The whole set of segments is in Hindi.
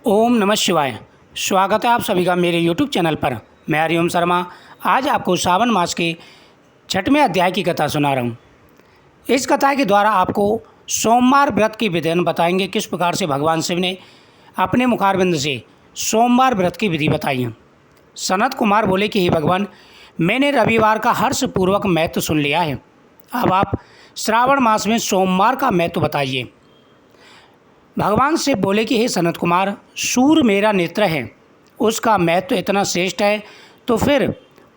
ओम नमः शिवाय। स्वागत है आप सभी का मेरे YouTube चैनल पर। मैं हरिओम शर्मा आज आपको सावन मास के 6वें अध्याय की कथा सुना रहा हूँ। इस कथा के द्वारा आपको सोमवार व्रत की विधान बताएंगे, किस प्रकार से भगवान शिव ने अपने मुखारविंद से सोमवार व्रत की विधि बताई है। सनत कुमार बोले कि हे भगवान, मैंने रविवार का हर्षपूर्वक महत्व सुन लिया है। अब आप श्रावण मास में सोमवार का महत्व बताइए। भगवान से बोले कि हे सनत कुमार, सूर्य मेरा नेत्र है, उसका महत्व इतना श्रेष्ठ है, तो फिर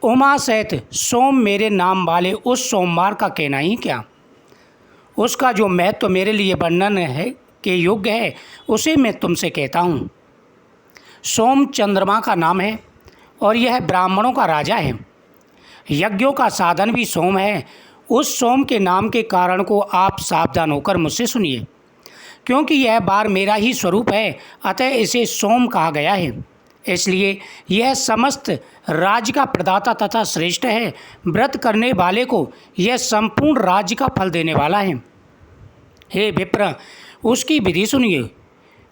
उमा सहित सोम मेरे नाम वाले उस सोमवार का कहना ही क्या। उसका जो महत्व मेरे लिए वर्णन है के योग्य है, उसे मैं तुमसे कहता हूँ। सोम चंद्रमा का नाम है और यह ब्राह्मणों का राजा है। यज्ञों का साधन भी सोम है। उस सोम के नाम के कारण को आप सावधान होकर मुझसे सुनिए, क्योंकि यह बार मेरा ही स्वरूप है, अतः इसे सोम कहा गया है। इसलिए यह समस्त राज्य का प्रदाता तथा श्रेष्ठ है। व्रत करने वाले को यह संपूर्ण राज्य का फल देने वाला है। हे विप्र, उसकी विधि सुनिए।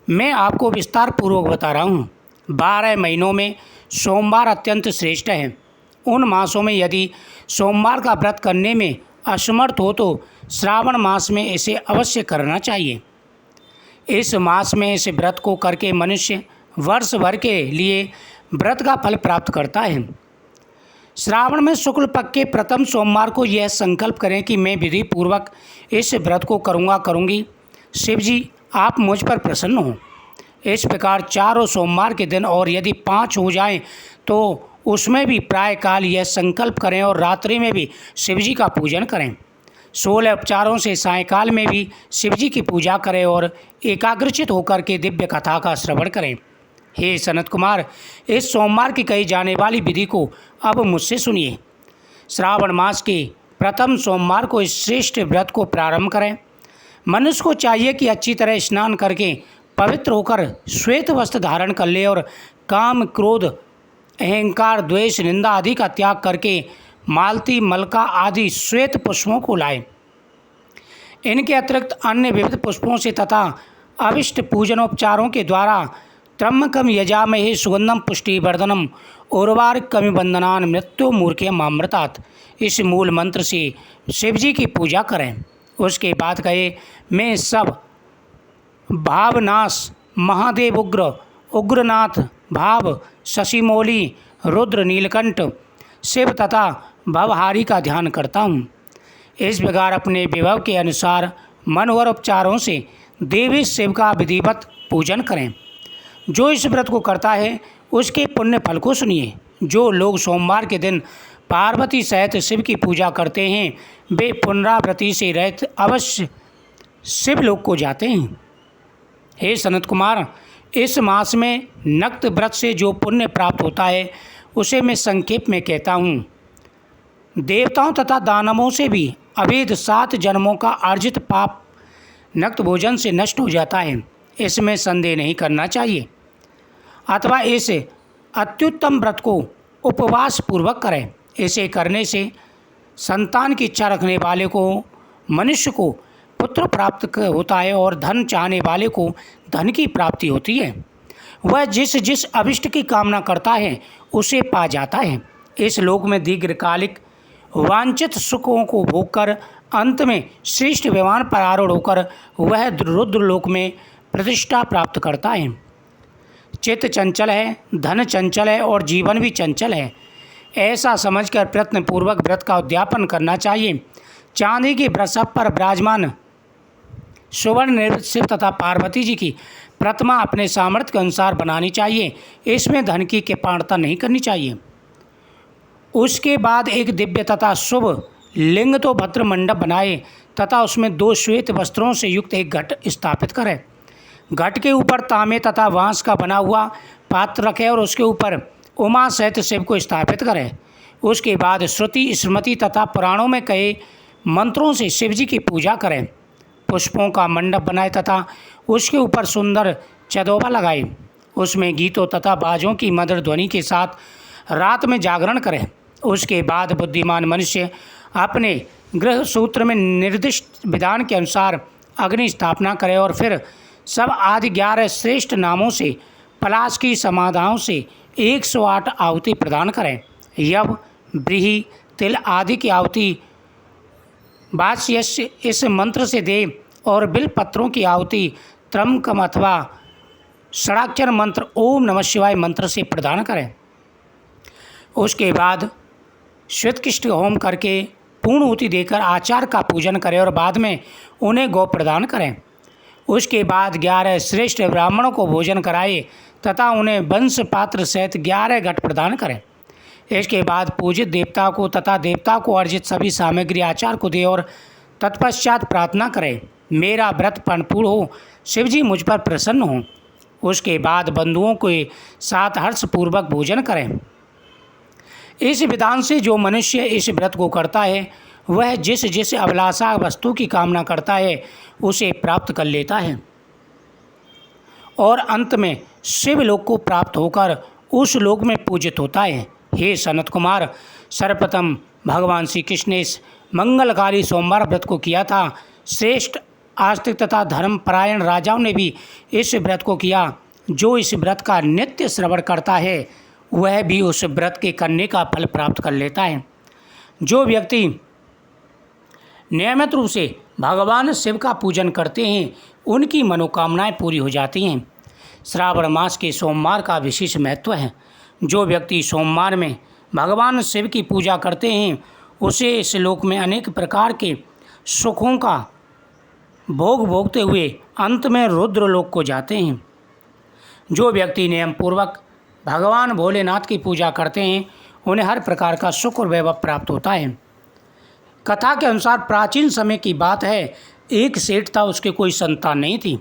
मैं आपको विस्तार पूर्वक बता रहा हूँ। 12 महीनों में सोमवार अत्यंत श्रेष्ठ है। उन मासों में यदि सोमवार का व्रत करने में असमर्थ हो तो श्रावण मास में इसे अवश्य करना चाहिए। इस मास में इस व्रत को करके मनुष्य वर्ष भर के लिए व्रत का फल प्राप्त करता है। श्रावण में शुक्ल पक्ष के प्रथम सोमवार को यह संकल्प करें कि मैं विधि पूर्वक इस व्रत को करूँगी। शिव जी, आप मुझ पर प्रसन्न हो। इस प्रकार चारों सोमवार के दिन और यदि 5 हो जाएं तो उसमें भी प्रायःकाल यह संकल्प करें और रात्रि में भी शिव जी का पूजन करें। 16 उपचारों से सायंकाल में भी शिव जी की पूजा करें और एकाग्रचित होकर के दिव्य कथा का श्रवण करें। हे सनत कुमार, इस सोमवार की कही जाने वाली विधि को अब मुझसे सुनिए। श्रावण मास के प्रथम सोमवार को इस श्रेष्ठ व्रत को प्रारंभ करें। मनुष्य को चाहिए कि अच्छी तरह स्नान करके पवित्र होकर श्वेत वस्त्र धारण कर ले और काम, क्रोध, अहंकार, द्वेष, निंदा आदि का त्याग करके मालती, मलका आदि श्वेत पुष्पों को लाए। इनके अतिरिक्त अन्य विविध पुष्पों से तथा अविष्ट पूजनोपचारों के द्वारा त्र्यंबकम यजामहे सुगंधम पुष्टिवर्धनम उर्वारुकमिव बंधनान् मृत्यु मूर्खयमामृतात्, इस मूल मंत्र से शिव जी की पूजा करें। उसके बाद कहे, मैं सब भावनाश महादेव उग्र, उग्रनाथ, भाव, शशिमौली, रुद्र, नीलकंठ, शिव तथा भवहारी का ध्यान करता हूँ। इस प्रकार अपने विभव के अनुसार मनोहर उपचारों से देवी शिव का विधिवत पूजन करें। जो इस व्रत को करता है उसके पुण्य फल को सुनिए। जो लोग सोमवार के दिन पार्वती सहित शिव की पूजा करते हैं वे पुनरावृत्ति से रहित अवश्य शिवलोक को जाते हैं। हे सनत कुमार, इस मास में नक्त व्रत से जो पुण्य प्राप्त होता है उसे मैं संक्षेप में कहता हूँ। देवताओं तथा दानवों से भी अभेद 7 जन्मों का अर्जित पाप नक्त भोजन से नष्ट हो जाता है, इसमें संदेह नहीं करना चाहिए। अथवा इस अत्युत्तम व्रत को उपवास पूर्वक करें। इसे करने से संतान की इच्छा रखने वाले को मनुष्य को पुत्र प्राप्त होता है और धन चाहने वाले को धन की प्राप्ति होती है। वह जिस जिस अभिष्ट की कामना करता है उसे पा जाता है। इस लोक में दीर्घकालिक वांछित सुखों को भोगकर अंत में श्रेष्ठ विमान पर आरूढ़ होकर वह रुद्र लोक में प्रतिष्ठा प्राप्त करता है। चित्त चंचल है, धन चंचल है और जीवन भी चंचल है, ऐसा समझकर प्रयत्नपूर्वक व्रत का उद्यापन करना चाहिए। चांदी के वृषभ पर विराजमान सुवर्ण निर्मित शिव तथा पार्वती जी की प्रतिमा अपने सामर्थ्य के अनुसार बनानी चाहिए। इसमें धन की कृपणता नहीं करनी चाहिए। उसके बाद एक दिव्य तथा शुभ लिंग तो भद्र मंडप बनाए तथा उसमें 2 श्वेत वस्त्रों से युक्त एक घट स्थापित करें। घट के ऊपर तांबे तथा बांस का बना हुआ पात्र रखें और उसके ऊपर उमा सहित शिव को स्थापित करें। उसके बाद श्रुति, स्मृति तथा पुराणों में कहे मंत्रों से शिव जी की पूजा करें। पुष्पों का मंडप बनाए तथा उसके ऊपर सुंदर चदोबा लगाए। उसमें गीतों तथा बाजों की मधुर ध्वनि के साथ रात में जागरण करें। उसके बाद बुद्धिमान मनुष्य अपने गृह सूत्र में निर्दिष्ट विधान के अनुसार अग्नि स्थापना करे और फिर सब आदि 11 श्रेष्ठ नामों से पलाश की समाधाओं से 108 आहुति प्रदान करें। यव, ब्रीहि, तिल आदि की आहुति वाच्यस्य इस मंत्र से दें और बिल पत्रों की आहुति त्रंबकम अथवा षडाक्षर मंत्र ओम नमः शिवाय मंत्र से प्रदान करें। उसके बाद श्वेतकृष्ण होम करके पूर्णाहुति देकर आचार्य का पूजन करें और बाद में उन्हें गौ प्रदान करें। उसके बाद 11 श्रेष्ठ ब्राह्मणों को भोजन कराए तथा उन्हें वंश पात्र सहित 11 घट प्रदान करें। इसके बाद पूजित देवता को तथा देवता को अर्जित सभी सामग्री आचार्य को दे और तत्पश्चात प्रार्थना करें, मेरा व्रत परिपूर्ण हो, शिवजी मुझ पर प्रसन्न हो। उसके बाद बंधुओं के साथ हर्षपूर्वक भोजन करें। इस विधान से जो मनुष्य इस व्रत को करता है वह जिस जिस अभिलाषा वस्तु की कामना करता है उसे प्राप्त कर लेता है और अंत में शिवलोक को प्राप्त होकर उस लोक में पूजित होता है। हे सनत कुमार, सर्वप्रथम भगवान श्री कृष्ण ने इस मंगलकारी सोमवार व्रत को किया था। श्रेष्ठ आस्तिक तथा धर्मपरायण राजाओं ने भी इस व्रत को किया। जो इस व्रत का नित्य श्रवण करता है वह भी उस व्रत के करने का फल प्राप्त कर लेता है। जो व्यक्ति नियमित रूप से भगवान शिव का पूजन करते हैं उनकी मनोकामनाएं पूरी हो जाती हैं। श्रावण मास के सोमवार का विशेष महत्व है। जो व्यक्ति सोमवार में भगवान शिव की पूजा करते हैं उसे इस लोक में अनेक प्रकार के सुखों का भोग भोगते हुए अंत में रुद्र लोक को जाते हैं। जो व्यक्ति नियम पूर्वक भगवान भोलेनाथ की पूजा करते हैं उन्हें हर प्रकार का सुख और वैभव प्राप्त होता है। कथा के अनुसार प्राचीन समय की बात है, एक सेठ था, उसके कोई संतान नहीं थी।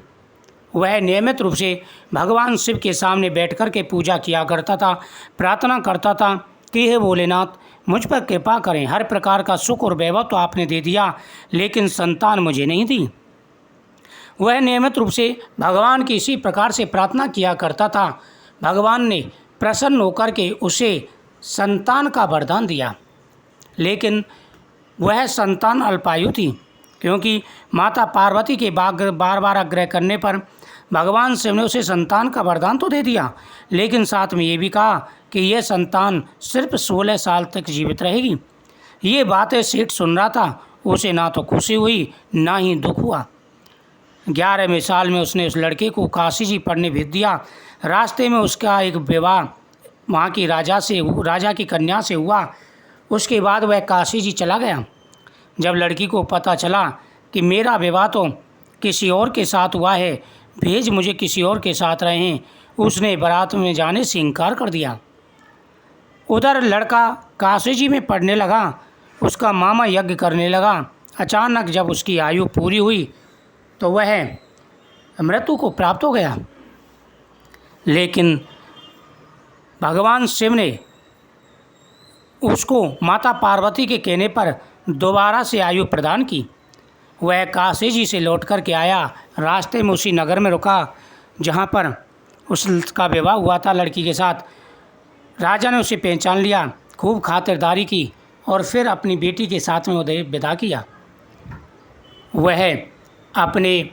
वह नियमित रूप से भगवान शिव के सामने बैठकर के पूजा किया करता था, प्रार्थना करता था कि हे भोलेनाथ मुझ पर कृपा करें, हर प्रकार का सुख और वैभव तो आपने दे दिया लेकिन संतान मुझे नहीं दी। वह नियमित रूप से भगवान की इसी प्रकार से प्रार्थना किया करता था। भगवान ने प्रसन्न होकर के उसे संतान का वरदान दिया, लेकिन वह संतान अल्पायु थी, क्योंकि माता पार्वती के बार बार आग्रह करने पर भगवान शिव ने उसे संतान का वरदान तो दे दिया, लेकिन साथ में ये भी कहा कि यह संतान सिर्फ 16 साल तक जीवित रहेगी। ये बातें सेठ सुन रहा था, उसे ना तो खुशी हुई ना ही दुख हुआ। 11वें साल में उसने उस लड़के को काशी जी पढ़ने भेज दिया। रास्ते में उसका एक विवाह वहाँ की राजा की कन्या से हुआ। उसके बाद वह काशी जी चला गया। जब लड़की को पता चला कि मेरा विवाह तो किसी और के साथ हुआ है, भेज मुझे किसी और के साथ रहें, उसने बारात में जाने से इनकार कर दिया। उधर लड़का काशी जी में पढ़ने लगा, उसका मामा यज्ञ करने लगा। अचानक जब उसकी आयु पूरी हुई तो वह मृत्यु को प्राप्त हो गया, लेकिन भगवान शिव ने उसको माता पार्वती के कहने पर दोबारा से आयु प्रदान की। वह काशी जी से लौट कर के आया। रास्ते में उसी नगर में रुका जहाँ पर उसका विवाह हुआ था लड़की के साथ। राजा ने उसे पहचान लिया, खूब खातिरदारी की और फिर अपनी बेटी के साथ में उसे विदा किया। वह अपने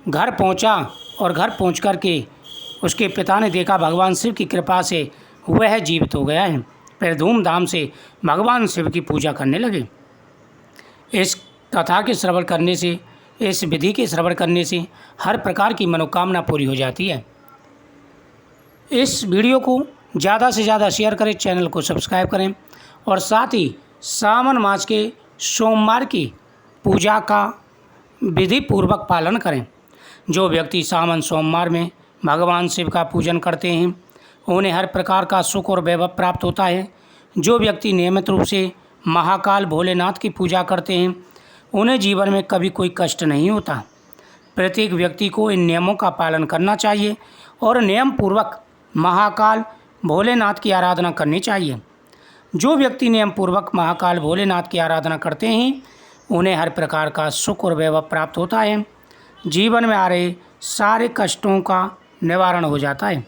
घर पहुँचा और घर पहुँच कर के उसके पिता ने देखा भगवान शिव की कृपा से वह जीवित हो गया है। फिर धूमधाम से भगवान शिव की पूजा करने लगे। इस कथा के श्रवण करने से, इस विधि के श्रवण करने से हर प्रकार की मनोकामना पूरी हो जाती है। इस वीडियो को ज़्यादा से ज़्यादा शेयर करें, चैनल को सब्सक्राइब करें और साथ ही सावन मास के सोमवार की पूजा का विधि पूर्वक पालन करें। जो व्यक्ति सावन सोमवार में भगवान शिव का पूजन करते हैं उन्हें हर प्रकार का सुख और वैभव प्राप्त होता है। जो व्यक्ति नियमित रूप से महाकाल भोलेनाथ की पूजा करते हैं उन्हें जीवन में कभी कोई कष्ट नहीं होता। प्रत्येक व्यक्ति को इन नियमों का पालन करना चाहिए और नियम पूर्वक महाकाल भोलेनाथ की आराधना करनी चाहिए। जो व्यक्ति नियम पूर्वक महाकाल भोलेनाथ की आराधना करते हैं उन्हें हर प्रकार का सुख और वैभव प्राप्त होता है। जीवन में आ रहे सारे कष्टों का निवारण हो जाता है।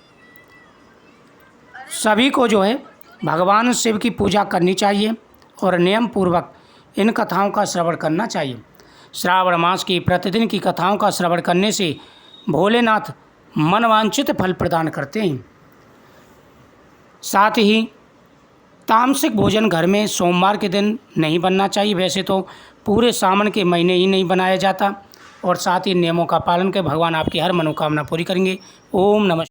सभी को जो है भगवान शिव की पूजा करनी चाहिए और नियम पूर्वक इन कथाओं का श्रवण करना चाहिए। श्रावण मास की प्रतिदिन की कथाओं का श्रवण करने से भोलेनाथ मनवांछित फल प्रदान करते हैं। साथ ही तामसिक भोजन घर में सोमवार के दिन नहीं बनना चाहिए। वैसे तो पूरे सावन के महीने ही नहीं बनाया जाता। और साथ ही नियमों का पालन कर भगवान आपकी हर मनोकामना पूरी करेंगे। ओम नमः।